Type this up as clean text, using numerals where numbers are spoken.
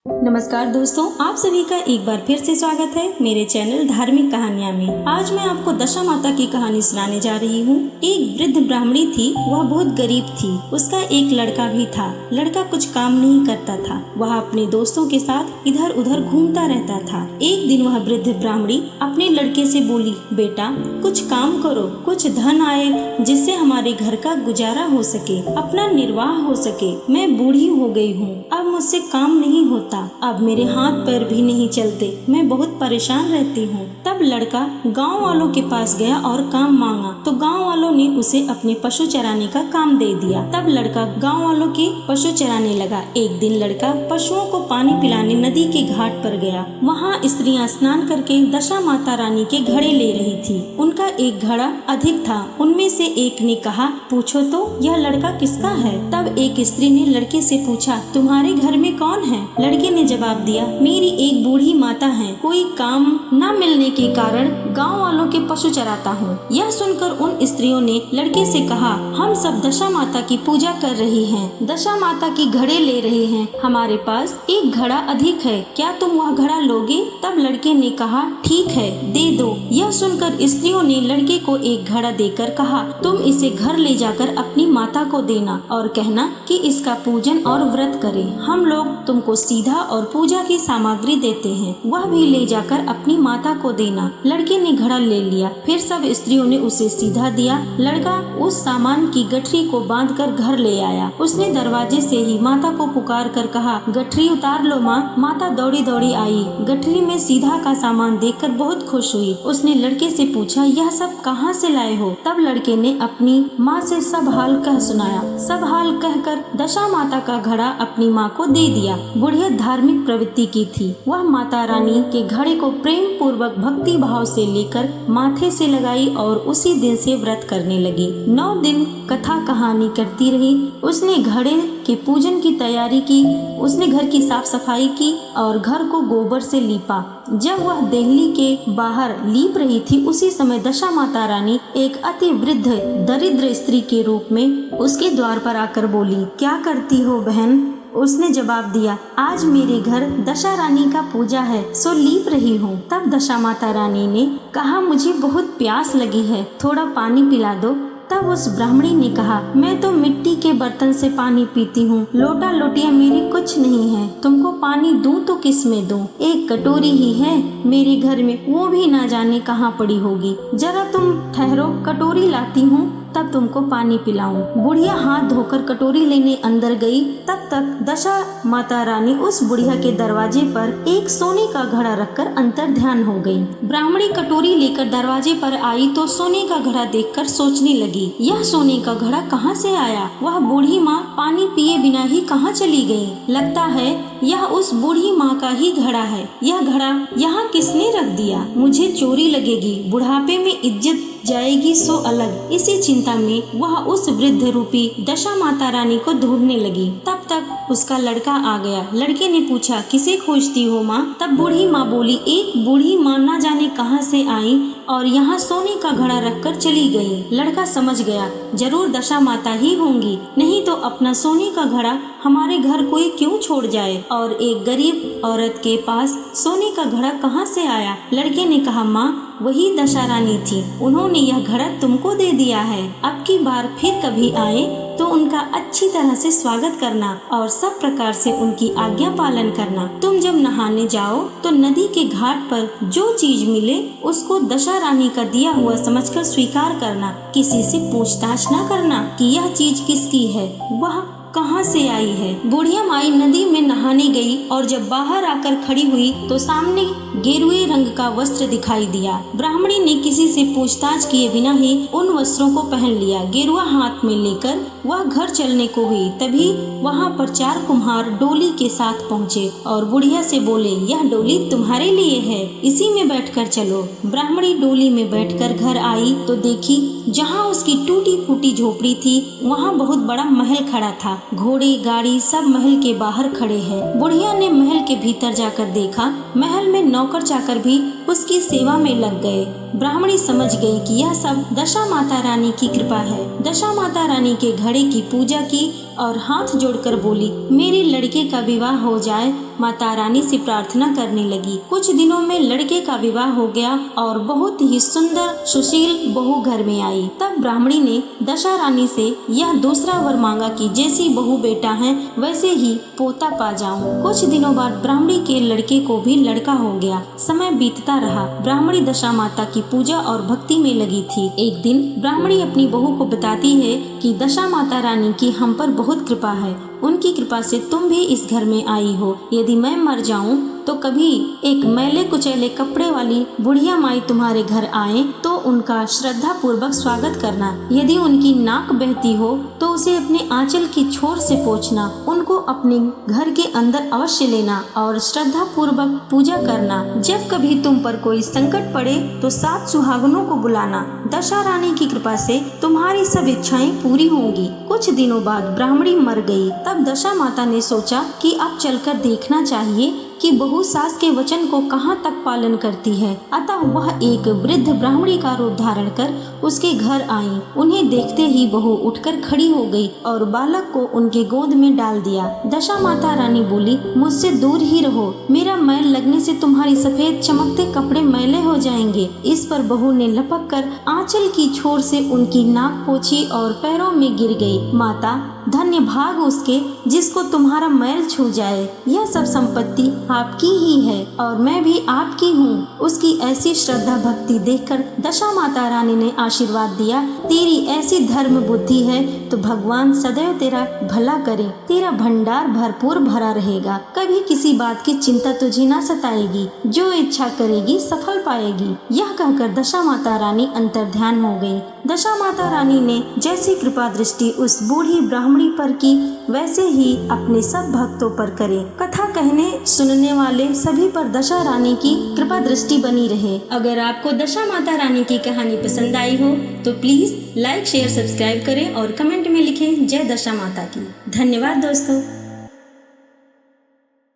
नमस्कार दोस्तों, आप सभी का एक बार फिर से स्वागत है मेरे चैनल धार्मिक कहानियाँ में। आज मैं आपको दशा माता की कहानी सुनाने जा रही हूँ। एक वृद्ध ब्राह्मणी थी, वह बहुत गरीब थी। उसका एक लड़का भी था। लड़का कुछ काम नहीं करता था। वह अपने दोस्तों के साथ इधर उधर घूमता रहता था। एक दिन वह वृद्ध ब्राह्मणी अपने लड़के से बोली, बेटा कुछ काम करो, कुछ धन आए जिससे हमारे घर का गुजारा हो सके, अपना निर्वाह हो सके। मैं बूढ़ी हो गई हूँ, अब मुझसे काम नहीं होता, अब मेरे हाथ पैर भी नहीं चलते, मैं बहुत परेशान रहती हूँ। तब लड़का गांव वालों के पास गया और काम मांगा तो गांव वालों ने उसे अपने पशु चराने का काम दे दिया। तब लड़का गांव वालों के पशु चराने लगा। एक दिन लड़का पशुओं को पानी पिलाने नदी के घाट पर गया। वहाँ स्त्रियां स्नान करके दशा माता रानी के घड़े ले रही थी। उनका एक घड़ा अधिक था। उनमें से एक ने कहा, पूछो तो यह लड़का किसका है? तब एक स्त्री ने लड़के से पूछा, तुम्हारे घर में कौन है? लड़के ने जवाब दिया, मेरी एक बूढ़ी माता है, कोई काम न मिलने के कारण गांव वालों के पशु चराता हूँ। यह सुनकर उन स्त्रियों ने लड़के से कहा, हम सब दशा माता की पूजा कर रही हैं, दशा माता की घड़े ले रहे हैं, हमारे पास एक घड़ा अधिक है, क्या तुम वह घड़ा लोगे? तब लड़के ने कहा, ठीक है, दे दो। यह सुनकर स्त्रियों ने लड़के को एक घड़ा देकर कहा, तुम इसे घर ले जाकर अपनी माता को देना और कहना कि इसका पूजन और व्रत करे। हम लोग तुमको सीधा और पूजा की सामग्री देते हैं, वह भी ले जाकर अपनी माता को देना। लड़के ने घड़ा ले लिया। फिर सब स्त्रियों ने उसे सीधा दिया। लड़का उस सामान की गठरी को बांधकर घर ले आया। उसने दरवाजे से ही माता को पुकार कर कहा, गठरी उतार लो माँ। माता दौड़ी दौड़ी आई। गठरी में सीधा का सामान देखकर बहुत खुश हुई। उसने लड़के से पूछा, यह सब कहाँ से लाए हो? तब लड़के ने अपनी माँ से सब हाल कह सुनाया। सब हाल कहकर दशा माता का घड़ा अपनी माँ को दे दिया। बुढ़िया धार्मिक प्रवृत्ति की थी। वह माता रानी के घड़े को प्रेम पूर्वक भक्ति भाव से लेकर माथे से लगाई और उसी दिन से व्रत करने लगी। 9 दिन कथा कहानी करती रही। उसने घड़े के पूजन की तैयारी की। उसने घर की साफ सफाई की और घर को गोबर से लीपा। जब वह देहली के बाहर लीप रही थी, उसी समय दशा माता रानी एक अति वृद्ध दरिद्र स्त्री के रूप में उसके द्वार पर आकर बोली, क्या करती हो बहन? उसने जवाब दिया, आज मेरे घर दशा रानी का पूजा है, सो लीप रही हूँ। तब दशा माता रानी ने कहा, मुझे बहुत प्यास लगी है, थोड़ा पानी पिला दो। तब उस ब्राह्मणी ने कहा, मैं तो मिट्टी के बर्तन से पानी पीती हूँ, लोटा लोटिया मेरे कुछ नहीं है, तुमको पानी दूं तो किस में दूं? एक कटोरी ही है मेरे घर में, वो भी ना जाने कहाँ पड़ी होगी। जरा तुम ठहरो, कटोरी लाती हूँ, तब तुमको पानी पिलाऊं। बुढ़िया हाथ धोकर कटोरी लेने अंदर गई। तब तक दशा माता रानी उस बुढ़िया के दरवाजे पर एक सोने का घड़ा रखकर अंतर ध्यान हो गई। ब्राह्मणी कटोरी लेकर दरवाजे पर आई तो सोने का घड़ा देखकर सोचने लगी, यह सोने का घड़ा कहाँ से आया? वह बूढ़ी माँ पानी पिए बिना ही कहाँ चली गई? लगता है यह उस बूढ़ी माँ का ही घड़ा है। यह घड़ा यहाँ किसने रख दिया? मुझे चोरी लगेगी, बुढ़ापे में इज्जत जाएगी सो अलग। इसी चिंता में वह उस वृद्ध रूपी दशा माता रानी को ढूंढने लगी। तब तक उसका लड़का आ गया। लड़के ने पूछा, किसे खोजती हो माँ? तब बूढ़ी माँ बोली, एक बूढ़ी माँ ना जाने कहाँ से आई और यहाँ सोने का घड़ा रखकर चली गई। लड़का समझ गया, जरूर दशा माता ही होंगी, नहीं तो अपना सोने का घड़ा हमारे घर कोई क्यों छोड़ जाए? और एक गरीब औरत के पास सोने का घड़ा कहाँ से आया? लड़के ने कहा, माँ वही दशा रानी थी, उन्होंने यह घड़ा तुमको दे दिया है। अब की बार फिर कभी आए तो उनका अच्छी तरह से स्वागत करना और सब प्रकार से उनकी आज्ञा पालन करना। तुम जब नहाने जाओ तो नदी के घाट पर जो चीज मिले उसको दशा रानी का दिया हुआ समझकर स्वीकार करना। किसी से पूछताछ न करना कि यह चीज किसकी है, वह कहाँ से आई है। बुढ़िया माई नदी में नहाने गई और जब बाहर आकर खड़ी हुई तो सामने गेरुए रंग का वस्त्र दिखाई दिया। ब्राह्मणी ने किसी से पूछताछ किए बिना ही उन वस्त्रों को पहन लिया। गेरुआ हाथ में लेकर वह घर चलने को हुई। तभी वहाँ पर 4 कुम्हार डोली के साथ पहुँचे और बुढ़िया से बोले, यह डोली तुम्हारे लिए है, इसी में बैठकर चलो। ब्राह्मणी डोली में बैठकर घर आई तो देखी जहाँ उसकी टूटी फूटी झोपड़ी थी वहाँ बहुत बड़ा महल खड़ा था। घोड़े गाड़ी सब महल के बाहर खड़े हैं। बुढ़िया ने महल के भीतर जाकर देखा। महल में नौकर चाकर भी उसकी सेवा में लग गए। ब्राह्मणी समझ गई कि यह सब दशा माता रानी की कृपा है। दशा माता रानी के घड़े की पूजा की और हाथ जोड़कर बोली, मेरे लड़के का विवाह हो जाए। माता रानी से प्रार्थना करने लगी। कुछ दिनों में लड़के का विवाह हो गया और बहुत ही सुंदर सुशील बहू घर में आई। तब ब्राह्मणी ने दशा रानी से यह दूसरा वर मांगा कि जैसी बहू बेटा है वैसे ही पोता पा जाऊं। कुछ दिनों बाद ब्राह्मणी के लड़के को भी लड़का हो गया। समय बीतता रहा। ब्राह्मणी दशा माता की पूजा और भक्ति में लगी थी। एक दिन ब्राह्मणी अपनी बहू को बताती है कि दशा माता रानी की हम पर बहुत कृपा है। उनकी कृपा से तुम भी इस घर में आई हो। यदि मैं मर जाऊं तो कभी एक मैले कुचैले कपड़े वाली बुढ़िया माई तुम्हारे घर आए तो उनका श्रद्धा पूर्वक स्वागत करना। यदि उनकी नाक बहती हो तो उसे अपने आंचल की छोर से पोंछना। उनको अपने घर के अंदर अवश्य लेना और श्रद्धा पूर्वक पूजा करना। जब कभी तुम पर कोई संकट पड़े तो 7 सुहागनों को बुलाना। दशा रानी की कृपा से तुम्हारी सब इच्छाएं पूरी होंगी। कुछ दिनों बाद ब्राह्मणी मर गई। तब दशा माता ने सोचा कि अब चलकर देखना चाहिए कि बहू सास के वचन को कहाँ तक पालन करती है। अतः वह एक वृद्ध ब्राह्मणी का रूप धारण कर उसके घर आई। उन्हें देखते ही बहू उठकर खड़ी हो गई और बालक को उनके गोद में डाल दिया। दशा माता रानी बोली, मुझसे दूर ही रहो, मेरा मैल लगने से तुम्हारी सफेद चमकते कपड़े मैले हो जाएंगे। इस पर बहू ने लपक कर आंचल की छोर से उनकी नाक पोंछी और पैरों में गिर गई। माता, धन्य भाग उसके जिसको तुम्हारा मैल छू जाए। यह सब संपत्ति आपकी ही है और मैं भी आपकी हूँ। उसकी ऐसी श्रद्धा भक्ति देखकर दशा माता रानी ने आशीर्वाद दिया, तेरी ऐसी धर्म बुद्धि है तो भगवान सदैव तेरा भला करे। तेरा भंडार भरपूर भरा रहेगा। कभी किसी बात की चिंता तुझे न सताएगी। जो इच्छा करेगी सफल पाएगी। यह कहकर दशा माता रानी अंतर्ध्यान हो गई। दशा माता रानी ने जैसी कृपा दृष्टि उस बूढ़ी ब्राह्मणी पर की वैसे ही अपने सब भक्तों पर करे। कथा कहने सुनने वाले सभी पर दशा रानी की कृपा दृष्टि बनी रहे। अगर आपको दशा माता रानी की कहानी पसंद आई हो तो प्लीज लाइक शेयर सब्सक्राइब करें और कमेंट में लिखें जय दशा माता की। धन्यवाद दोस्तों।